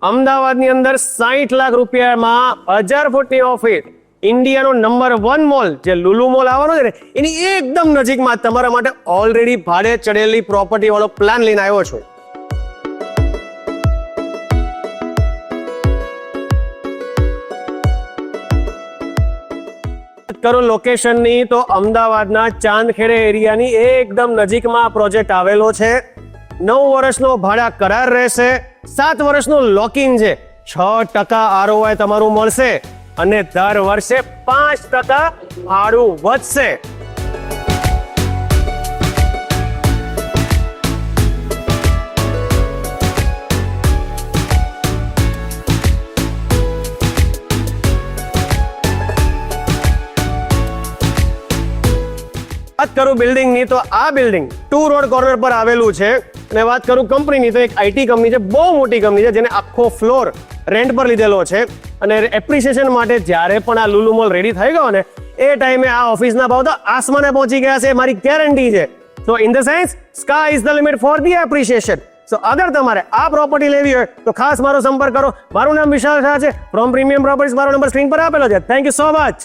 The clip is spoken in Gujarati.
અમદાવાદની અંદર 60 લાખ રૂપિયામાં 1000 ફૂટની ઓફિસ, ઇન્ડિયાનો નંબર 1 મોલ જે લુલુ મોલ આવવાનો છે ને એની એકદમ નજીકમાં તમારા માટે ઓલરેડી ભાડે ચડેલી પ્રોપર્ટી વાળો પ્લાન લઈને આવ્યો છું. કરો લોકેશનની તો અમદાવાદના ચાંદખેડે એરિયાની એકદમ નજીકમાં આ પ્રોજેક્ટ આવેલો છે. 9 વર્ષનો ભાડા કરાર રહેશે, 7 વર્ષનો લોકિંગ છે, 6% ROI તમારું મળશે અને દર વર્ષે 5% ભાડું વધશે. વાત કરું બિલ્ડિંગની તો આ બિલ્ડિંગ 2 રોડ કોર્નર પર આવેલું છે. અને વાત કરું કંપનીની તો એક આઈટી કંપની છે, બહુ મોટી કંપની છે જેને આખો ફ્લોર રેન્ટ પર લીધેલો છે. અને એપ્રિસિએશન માટે જ્યારે પણ આ લુલુ મોલ રેડી થઈ ગયો ને એ ટાઈમે આ ઓફિસના ભાવ તો આસમાને પહોંચી ગયા છે, મારી ગેરંટી છે. So in the sense sky is the limit for the appreciation. So અગર તમારે આ પ્રોપર્ટી લેવી હોય તો ખાસ મારો સંપર્ક કરો. મારું નામ વિશાલ શાહ છે ફ્રોમ પ્રીમિયમ પ્રોપર્ટીઝ. મારો નંબર સ્ક્રીન પર આપેલો છે. Thank you so much.